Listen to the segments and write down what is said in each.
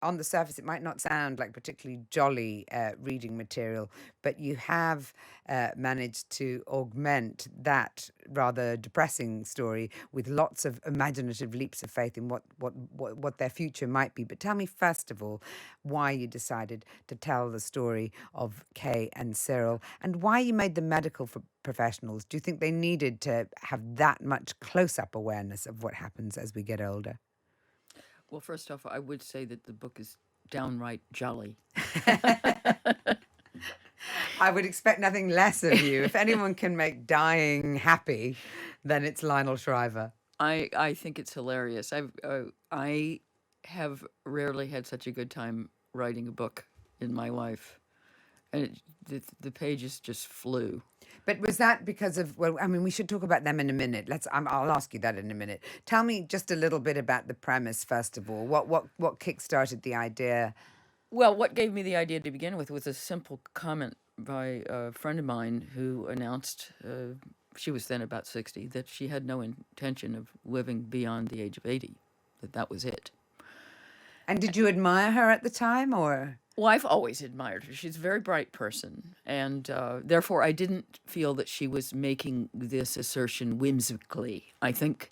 on the surface, it might not sound like particularly jolly reading material, but you have managed to augment that rather depressing story with lots of imaginative leaps of faith in what their future might be. But tell me, first of all, why you decided to tell the story of Kay and Cyril, and why you made them medical professionals. Do you think they needed to have that much close-up awareness of what happens as we get older? Well, first off, I would say that the book is downright jolly. I would expect nothing less of you. If anyone can make dying happy, then it's Lionel Shriver. I think it's hilarious. I have rarely had such a good time writing a book in my life, and the pages just flew. But was that because of, well, I mean, we should talk about them in a minute. I'll ask you that in a minute. Tell me just a little bit about the premise, first of all. What kickstarted the idea? Well, what gave me the idea to begin with was a simple comment by a friend of mine who announced, she was then about 60, that she had no intention of living beyond the age of 80, that was it. And did you admire her at the time, or? Well, I've always admired her. She's a very bright person, and therefore I didn't feel that she was making this assertion whimsically. I think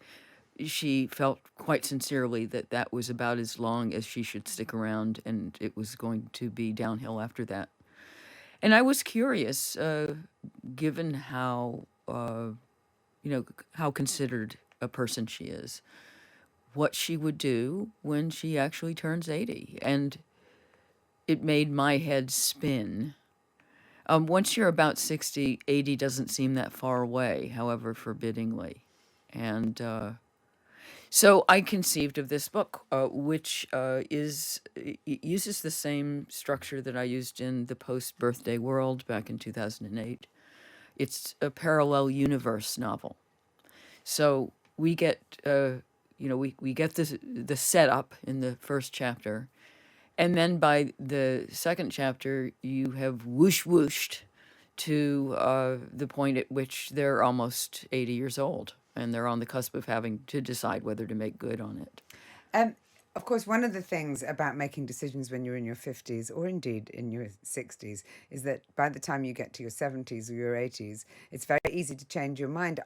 she felt quite sincerely that that was about as long as she should stick around, and it was going to be downhill after that. And I was curious, given how how considered a person she is, what she would do when she actually turns 80, and it made my head spin. Once you're about 60, 80 doesn't seem that far away, however forbiddingly. And so I conceived of this book, which uses the same structure that I used in The Post-Birthday World back in 2008. It's a parallel universe novel. So we get, we get the setup in the first chapter, and then by the second chapter, you have whooshed to the point at which they're almost 80 years old, and they're on the cusp of having to decide whether to make good on it. Um, of course, one of the things about making decisions when you're in your 50s or indeed in your 60s is that by the time you get to your 70s or your 80s, it's very easy to change your mind.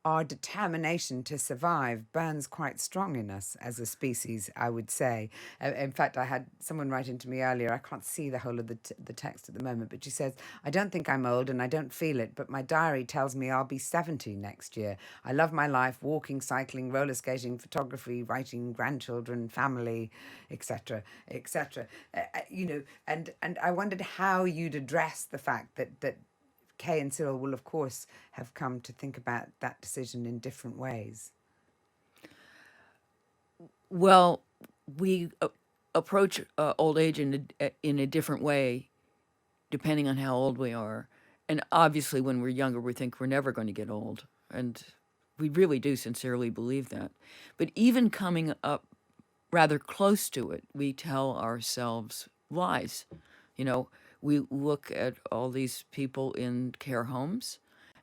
Our determination to survive burns quite strong in us as a species, I would say. In fact, I had someone write into me earlier. I can't see the whole of the text at the moment, but she says, I don't think I'm old and I don't feel it, but my diary tells me I'll be 70 next year. I love my life, walking, cycling, roller skating, photography, writing, grandchildren, family, etc., etc. And I wondered how you'd address the fact that Kay and Cyril will, of course, have come to think about that decision in different ways. Well, we approach old age in a different way depending on how old we are. And obviously, when we're younger, we think we're never going to get old. And we really do sincerely believe that. But even coming up rather close to it, we tell ourselves lies. You know, we look at all these people in care homes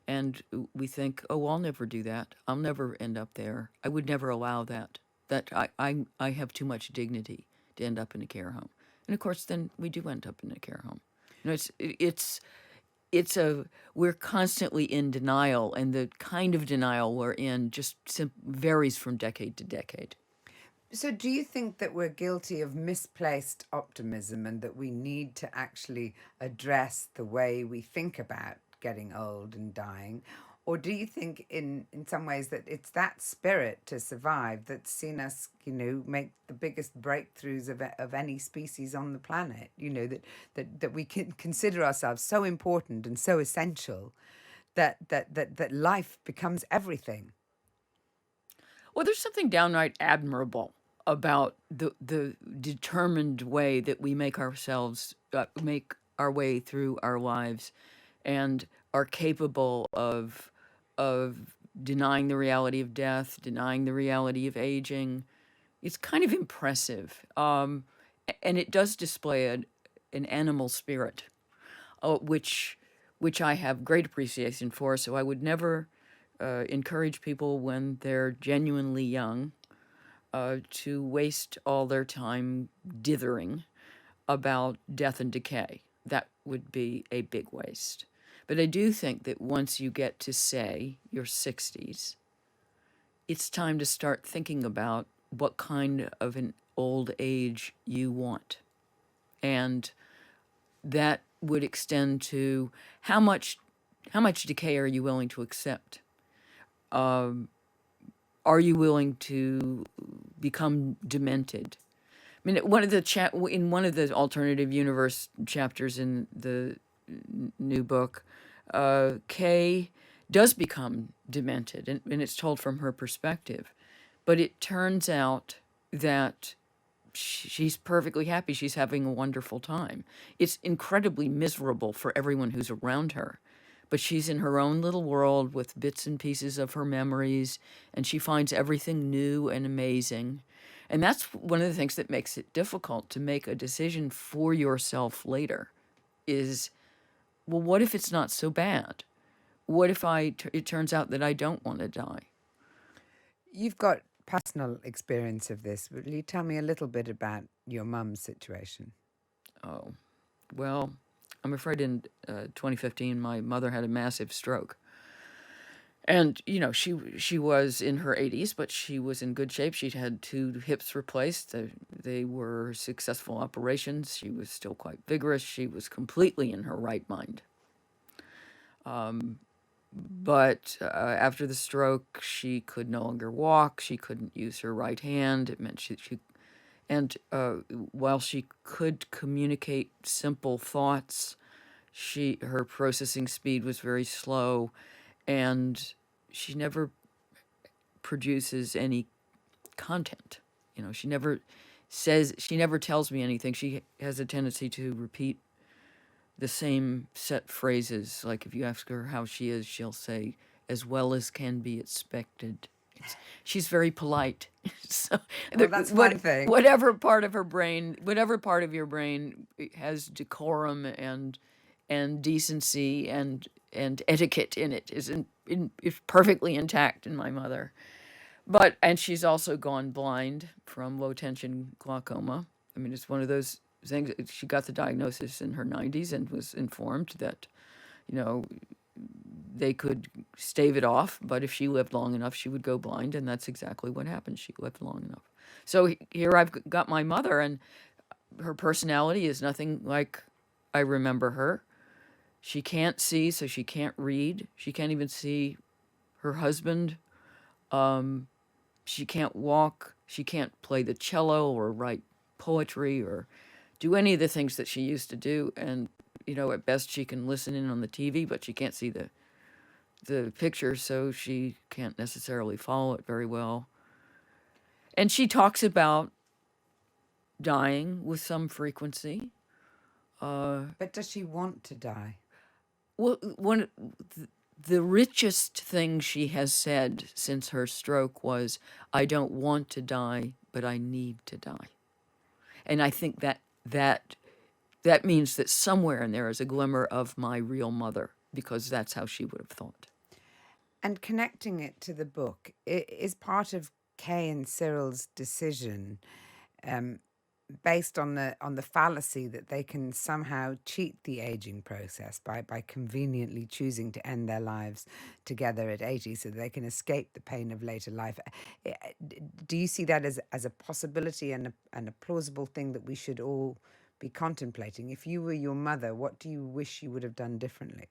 and we think, oh, I'll never do that. I'll never end up there. I would never allow that. I have too much dignity to end up in a care home. And of course, then we do end up in a care home. You know, we're constantly in denial, and the kind of denial we're in just varies from decade to decade. So, do you think that we're guilty of misplaced optimism and that we need to actually address the way we think about getting old and dying? Or do you think, in some ways, that it's that spirit to survive that's seen us, make the biggest breakthroughs of any species on the planet? That we can consider ourselves so important and so essential that life becomes everything. Well, there's something downright admirable about the determined way that we make our way through our lives, and are capable of denying the reality of death, denying the reality of aging. It's kind of impressive, and it does display an animal spirit, which I have great appreciation for. So I would never encourage people when they're genuinely young to waste all their time dithering about death and decay. That would be a big waste. But I do think that once you get to, say, your 60s, it's time to start thinking about what kind of an old age you want. And that would extend to how much decay are you willing to accept? Are you willing to become demented? I mean, in one of the alternative universe chapters in the new book, Kay does become demented, and it's told from her perspective. But it turns out that she's perfectly happy. She's having a wonderful time. It's incredibly miserable for everyone who's around her. But she's in her own little world with bits and pieces of her memories, and she finds everything new and amazing. And that's one of the things that makes it difficult to make a decision for yourself later is, well, what if it's not so bad? What if it turns out that I don't want to die? You've got personal experience of this. Will you tell me a little bit about your mum's situation? Oh, well, I'm afraid in 2015, my mother had a massive stroke. And, you know, she was in her 80s, but she was in good shape. She'd had 2 hips replaced. They were successful operations. She was still quite vigorous. She was completely in her right mind. But after the stroke, she could no longer walk. She couldn't use her right hand. It meant and while she could communicate simple thoughts, her processing speed was very slow, and she never produces any content. You know, she never tells me anything. She has a tendency to repeat the same set phrases. Like if you ask her how she is, she'll say, "as well as can be expected." She's very polite. So Well, that's one thing. whatever part of your brain has decorum and decency and etiquette in it is perfectly intact in my mother. And she's also gone blind from low tension glaucoma. I mean, it's one of those things. She got the diagnosis in her 90s and was informed that, you know, they could stave it off, but if she lived long enough, she would go blind, and that's exactly what happened. She lived long enough. So here I've got my mother, and her personality is nothing like I remember her. She can't see, so she can't read. She can't even see her husband. She can't walk. She can't play the cello or write poetry or do any of the things that she used to do. And, you know, at best she can listen in on the TV, but she can't see the picture, so she can't necessarily follow it very well. And she talks about dying with some frequency. But does she want to die? Well, the richest thing she has said since her stroke was, "I don't want to die, but I need to die." And I think that means that somewhere in there is a glimmer of my real mother, because that's how she would have thought. And connecting it to the book is part of Kay and Cyril's decision, based on the fallacy that they can somehow cheat the aging process by conveniently choosing to end their lives together at 80 so they can escape the pain of later life. Do you see that as a possibility and a plausible thing that we should all be contemplating? If you were your mother, what do you wish you would have done differently?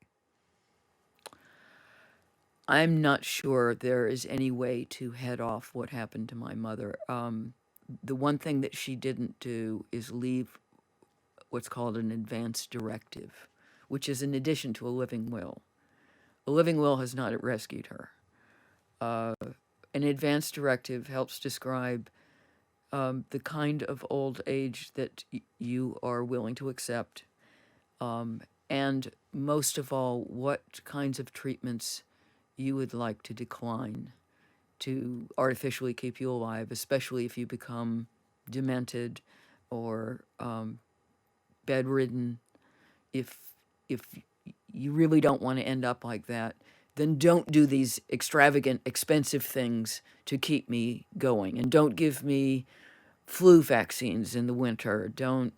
I'm not sure there is any way to head off what happened to my mother. The one thing that she didn't do is leave what's called an advance directive, which is in addition to a living will. A living will has not rescued her. An advance directive helps describe the kind of old age that you are willing to accept, and most of all, what kinds of treatments you would like to decline to artificially keep you alive, especially if you become demented or bedridden. If you really don't want to end up like that, then don't do these extravagant, expensive things to keep me going. And don't give me flu vaccines in the winter. Don't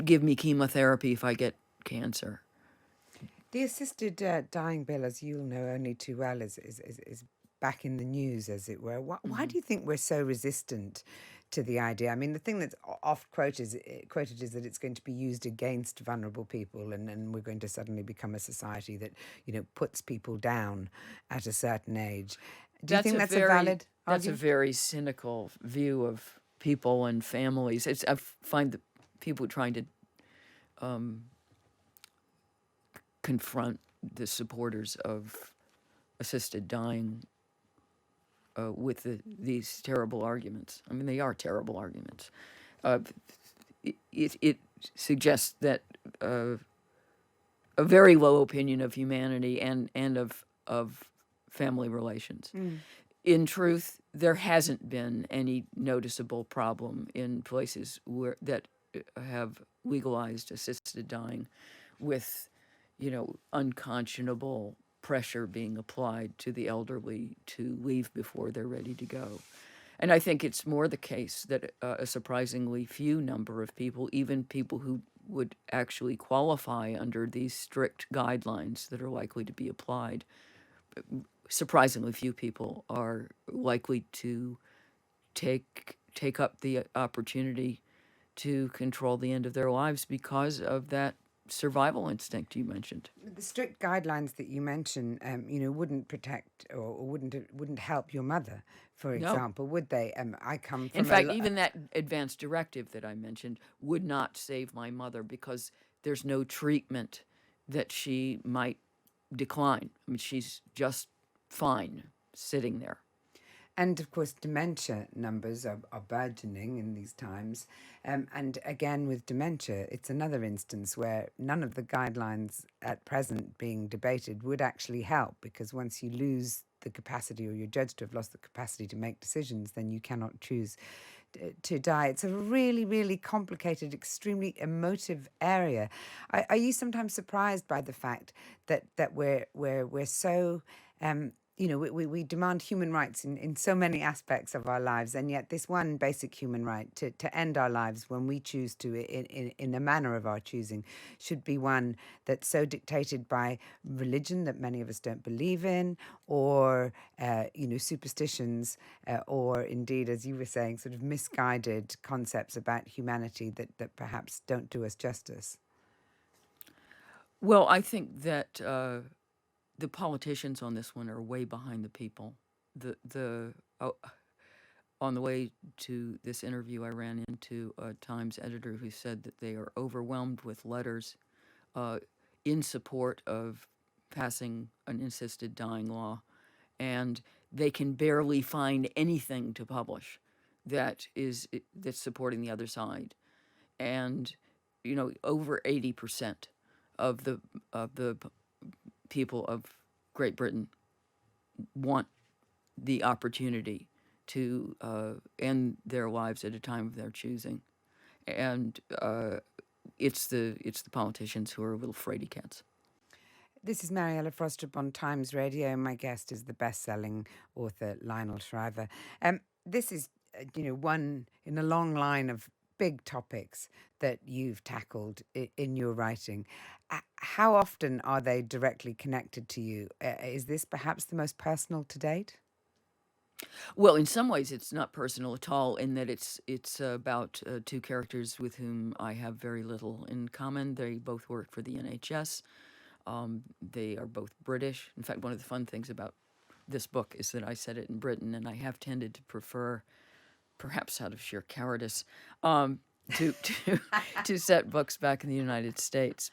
give me chemotherapy if I get cancer. The assisted dying bill, as you'll know only too well, is back in the news, as it were. Why do you think we're so resistant to the idea? I mean, the thing that's oft quoted is that it's going to be used against vulnerable people, and we're going to suddenly become a society that, puts people down at a certain age. Do you think that's a valid that's a argument? very cynical view of people and families. I find that people trying to confront the supporters of assisted dying with these terrible arguments. I mean, they are terrible arguments. Uh, it suggests that a very low opinion of humanity and of family relations. In truth, there hasn't been any noticeable problem in places that have legalized assisted dying with, unconscionable pressure being applied to the elderly to leave before they're ready to go. And I think it's more the case that a surprisingly few number of people, even people who would actually qualify under these strict guidelines that are likely to be applied, surprisingly few people are likely to take up the opportunity to control the end of their lives because of that survival instinct you mentioned. The strict guidelines that you mention, wouldn't protect or wouldn't help your mother, for No. example, would they? I come In from fact, even that advanced directive that I mentioned would not save my mother because there's no treatment that she might decline. I mean, she's just fine sitting there. and of course, dementia numbers are burgeoning in these times. And again, with dementia, it's another instance where none of the guidelines at present being debated would actually help, because once you lose the capacity, or you're judged to have lost the capacity to make decisions, then you cannot choose to die. It's a really, really complicated, extremely emotive area. Are you sometimes surprised by the fact that we're so we demand human rights in so many aspects of our lives, and yet this one basic human right to end our lives when we choose to, in a manner of our choosing, should be one that's so dictated by religion that many of us don't believe in, or superstitions, or indeed, as you were saying, sort of misguided concepts about humanity that perhaps don't do us justice? Well, I think that the politicians on this one are way behind the people. On the way to this interview, I ran into a Times editor who said that they are overwhelmed with letters uh, in support of passing an assisted dying law, and they can barely find anything to publish that's supporting the other side. And over 80% of the people of Great Britain want the opportunity to end their lives at a time of their choosing, and it's the politicians who are little fraidy cats. This is Mariella Frostrup on Times Radio, and my guest is the best-selling author Lionel Shriver. This is, one in a long line of big topics that you've tackled in your writing. How often are they directly connected to you? Is this perhaps the most personal to date? Well, in some ways, it's not personal at all, in that it's about two characters with whom I have very little in common. They both work for the NHS. They are both British. In fact, one of the fun things about this book is that I set it in Britain, and I have tended to prefer, perhaps out of sheer cowardice, to to set books back in the United States.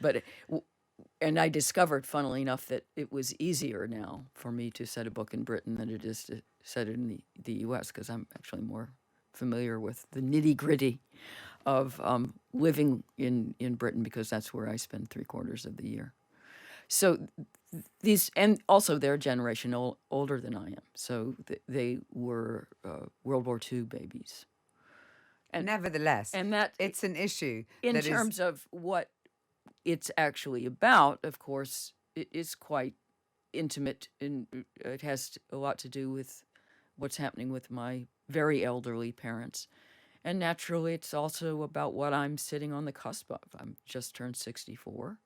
And I discovered, funnily enough, that it was easier now for me to set a book in Britain than it is to set it in the U.S., because I'm actually more familiar with the nitty-gritty of living in Britain, because that's where I spend 3/4 of the year. So these, and also their generation older than I am, so they were World War II babies. Nevertheless, And that, it's an issue in that is terms of what it's actually about, of course, it is quite intimate, and it has a lot to do with what's happening with my very elderly parents. And naturally, it's also about what I'm sitting on the cusp of. I'm just turned 64.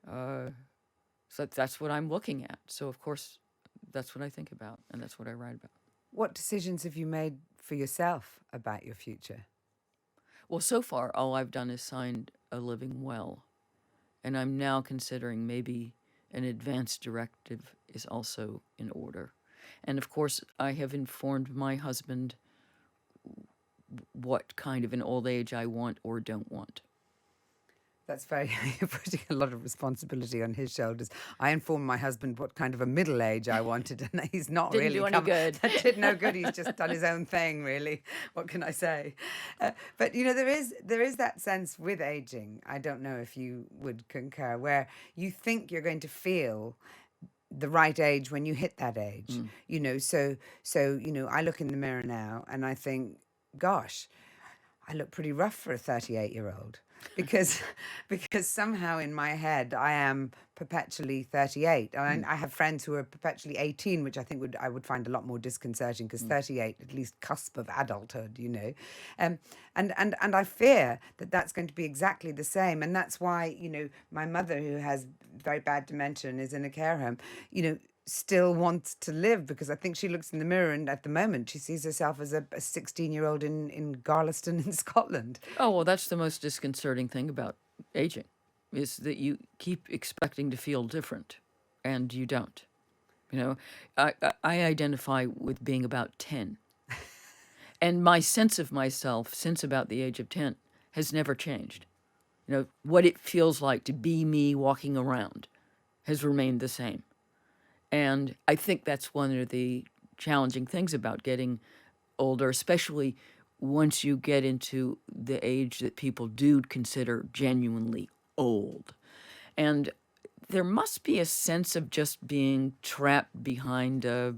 So that's what I'm looking at. So, of course, that's what I think about, and that's what I write about. What decisions have you made for yourself about your future? Well, so far, all I've done is signed a living will. And I'm now considering maybe an advanced directive is also in order. And of course, I have informed my husband what kind of an old age I want or don't want. That's very, you're putting a lot of responsibility on his shoulders. I informed my husband what kind of a middle age I wanted, and he's not Didn't really do any come. good. That did no good. He's just done his own thing, really. What can I say? But there is that sense with aging. I don't know if you would concur, where you think you're going to feel the right age when you hit that age. So I look in the mirror now and I think, gosh, I look pretty rough for a 38-year-old because because somehow in my head I am perpetually 38. I have friends who are perpetually 18, which I would find a lot more disconcerting, because 38, at least cusp of adulthood. And I fear that that's going to be exactly the same, and that's why my mother, who has very bad dementia and is in a care home, still wants to live, because I think she looks in the mirror and at the moment she sees herself as a 16-year-old in Garlaston in Scotland. Oh, well, that's the most disconcerting thing about aging, is that you keep expecting to feel different, and you don't. I identify with being about 10. And my sense of myself since about the age of 10 has never changed. What it feels like to be me walking around has remained the same. And I think that's one of the challenging things about getting older, especially once you get into the age that people do consider genuinely old. And there must be a sense of just being trapped behind a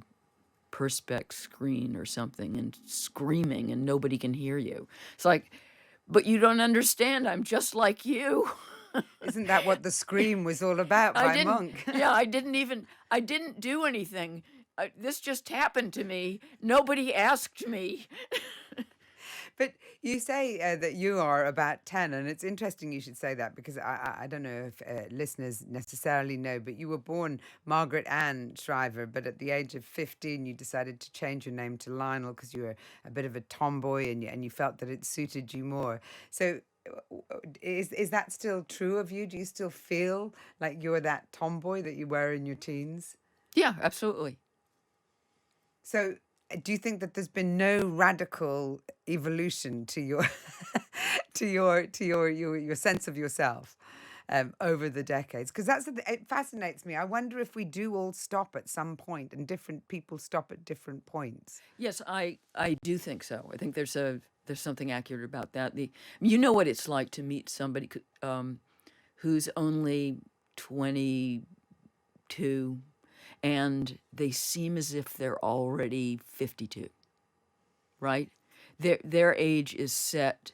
perspex screen or something and screaming and nobody can hear you. It's like, but you don't understand, I'm just like you. Isn't that what The Scream was all about by Monk? I didn't do anything. This just happened to me. Nobody asked me. But you say that you are about 10, and it's interesting you should say that, because I don't know if listeners necessarily know, but you were born Margaret Ann Shriver, but at the age of 15 you decided to change your name to Lionel because you were a bit of a tomboy, and you felt that it suited you more. So is that still true of you? Do you still feel like you're that tomboy that you were in your teens? Yeah, absolutely. So, do you think that there's been no radical evolution to your your sense of yourself over the decades? Because it fascinates me. I wonder if we do all stop at some point, and different people stop at different points. Yes, I do think so. I think there's something accurate about that. You know what it's like to meet somebody who's only 22, and they seem as if they're already 52, right? Their age is set.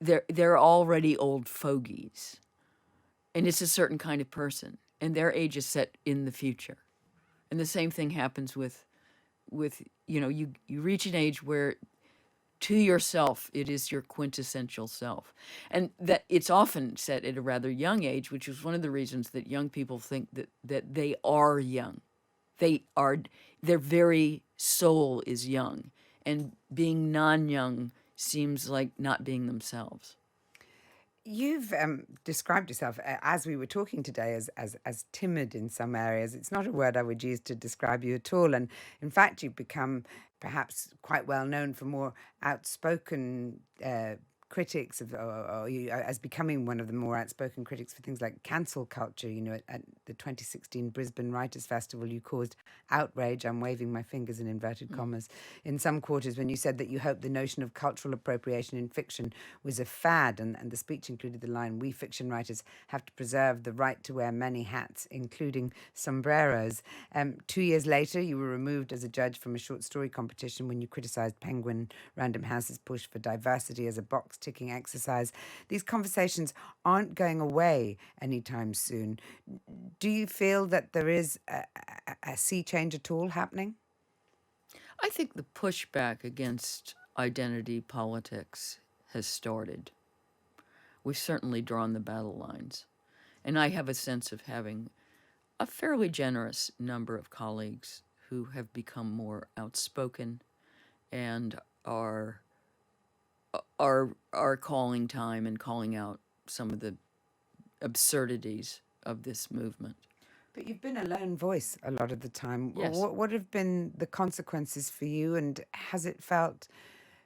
They're already old fogies, and it's a certain kind of person, and their age is set in the future. And the same thing happens with you reach an age where to yourself it is your quintessential self, and that it's often set at a rather young age, which is one of the reasons that young people think that they are young. Their very soul is young, and being non-young seems like not being themselves. You've described yourself, as we were talking today, as timid in some areas. It's not a word I would use to describe you at all. And in fact, you've become perhaps quite well known for more outspoken critics or you, as becoming one of the more outspoken critics for things like cancel culture. At the 2016 Brisbane Writers' Festival, you caused outrage, I'm waving my fingers in inverted commas, in some quarters, when you said that you hoped the notion of cultural appropriation in fiction was a fad, and the speech included the line, "We fiction writers have to preserve the right to wear many hats, including sombreros." 2 years later, you were removed as a judge from a short story competition when you criticised Penguin Random House's push for diversity as a box box-ticking exercise. These conversations aren't going away anytime soon. Do you feel that there is a sea change at all happening? I think the pushback against identity politics has started. We've certainly drawn the battle lines. And I have a sense of having a fairly generous number of colleagues who have become more outspoken and are calling time and calling out some of the absurdities of this movement. But you've been a lone voice a lot of the time. Yes. What have been the consequences for you, and has it felt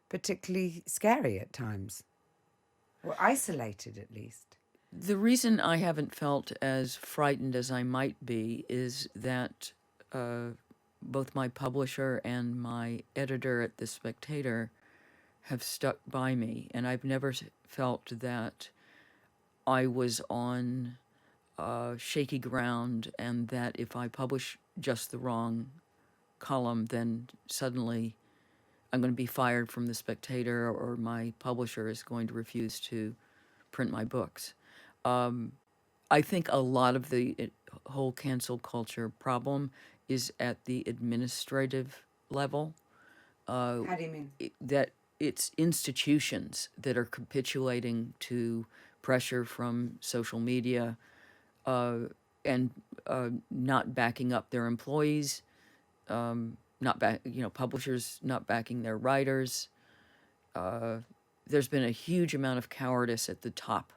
particularly scary at times? Or isolated, at least? The reason I haven't felt as frightened as I might be is that both my publisher and my editor at The Spectator have stuck by me, and I've never felt that I was on shaky ground, and that if I publish just the wrong column, then suddenly I'm going to be fired from The Spectator, or my publisher is going to refuse to print my books. I think a lot of the whole cancel culture problem is at the administrative level. How do you mean? That it's institutions that are capitulating to pressure from social media and not backing up their employees, publishers not backing their writers. There's been a huge amount of cowardice at the top.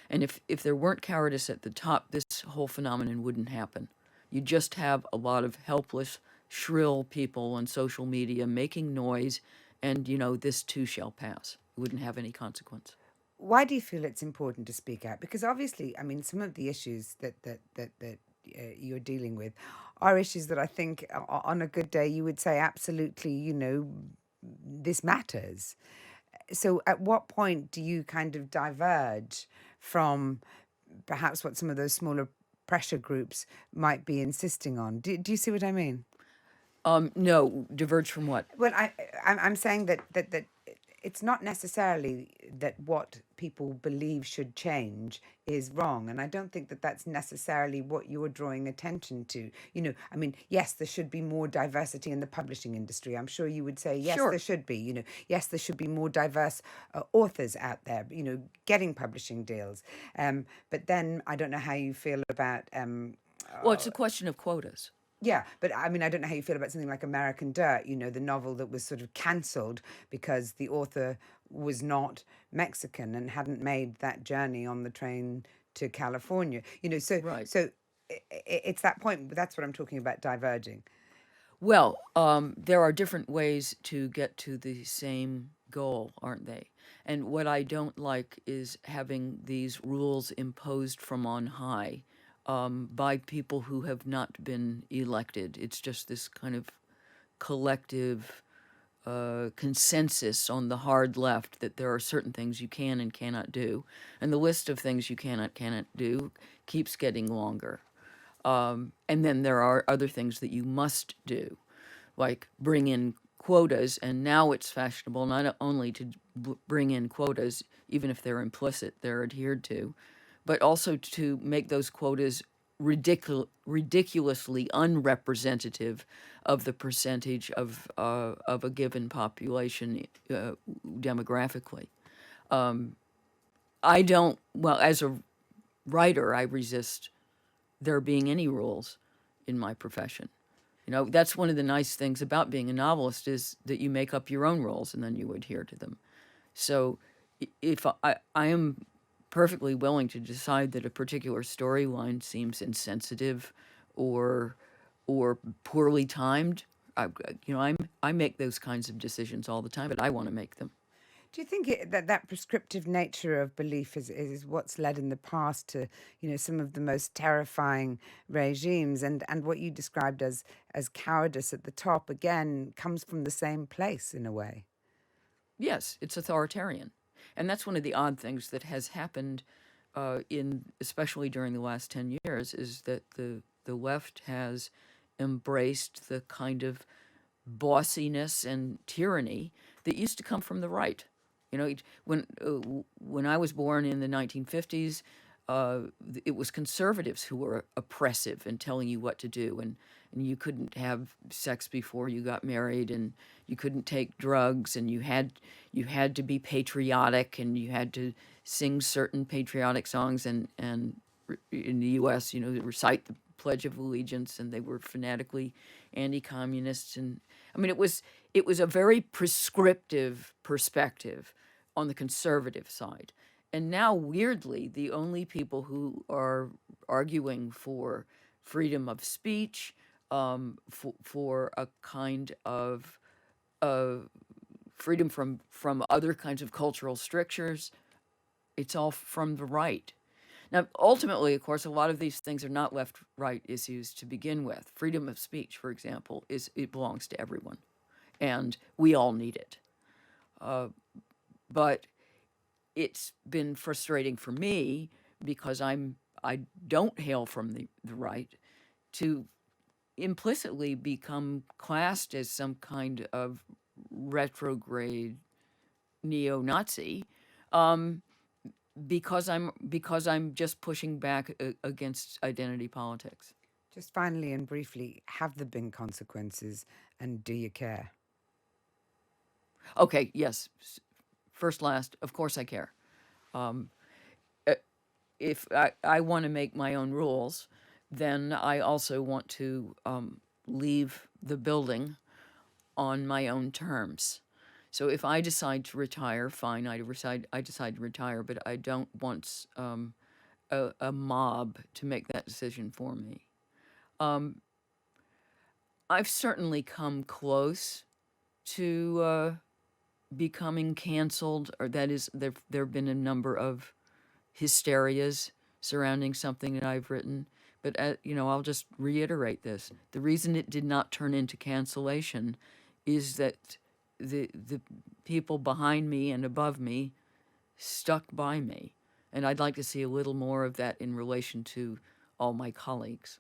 And if there weren't cowardice at the top, this whole phenomenon wouldn't happen. You just have a lot of helpless, shrill people on social media making noise, and, this too shall pass. It wouldn't have any consequence. Why do you feel it's important to speak out? Because obviously, I mean, some of the issues that you're dealing with are issues that I think on a good day you would say absolutely, this matters. So at what point do you kind of diverge from perhaps what some of those smaller pressure groups might be insisting on? Do you see what I mean? No, diverge from what? Well, I'm saying that it's not necessarily that what people believe should change is wrong, and I don't think that that's necessarily what you're drawing attention to. I mean, yes, there should be more diversity in the publishing industry. I'm sure you would say yes, Sure. there should be. Yes, there should be more diverse authors out there. Getting publishing deals. But then I don't know how you feel about. Well, it's a question of quotas. Yeah, but I mean, I don't know how you feel about something like American Dirt, the novel that was sort of cancelled because the author was not Mexican and hadn't made that journey on the train to California. Right. So it's that point. That's what I'm talking about, diverging. Well, there are different ways to get to the same goal, aren't they? And what I don't like is having these rules imposed from on high by people who have not been elected. It's just this kind of collective consensus on the hard left that there are certain things you can and cannot do. And the list of things you cannot do keeps getting longer. And then there are other things that you must do, like bring in quotas. And now it's fashionable not only to bring in quotas, even if they're implicit, they're adhered to, but also to make those quotas ridiculously unrepresentative of the percentage of a given population demographically. As a writer, I resist there being any rules in my profession. That's one of the nice things about being a novelist is that you make up your own rules and then you adhere to them. So if I am perfectly willing to decide that a particular storyline seems insensitive or poorly timed, I make those kinds of decisions all the time, but I want to make them. Do you think that prescriptive nature of belief is what's led in the past to, some of the most terrifying regimes, and what you described as cowardice at the top, again, comes from the same place in a way? Yes, it's authoritarian. And that's one of the odd things that has happened especially during the last 10 years, is that the left has embraced the kind of bossiness and tyranny that used to come from the right. You know, when I was born in the 1950s, it was conservatives who were oppressive and telling you what to do, and you couldn't have sex before you got married, and you couldn't take drugs, and you had to be patriotic, and you had to sing certain patriotic songs, and in the U.S., recite the Pledge of Allegiance, and they were fanatically anti-communist, and I mean, it was a very prescriptive perspective on the conservative side. And now, weirdly, the only people who are arguing for freedom of speech, for a kind of uh, freedom from other kinds of cultural strictures, it's all from the right. Now, ultimately, of course, a lot of these things are not left-right issues to begin with. Freedom of speech, for example, it belongs to everyone, and we all need it. But it's been frustrating for me because I don't hail from the right to implicitly become classed as some kind of retrograde neo-Nazi, because I'm just pushing back against identity politics. Just finally and briefly, have there been consequences, and do you care? Okay, yes. First, last, of course I care. Uh, If I want to make my own rules, then I also want to leave the building on my own terms. So if I decide to retire, fine, I decide to retire, but I don't want a mob to make that decision for me. I've certainly come close to becoming canceled, or that is, there have been a number of hysterias surrounding something that I've written. But I'll just reiterate this: the reason it did not turn into cancellation is that the people behind me and above me stuck by me, and I'd like to see a little more of that in relation to all my colleagues.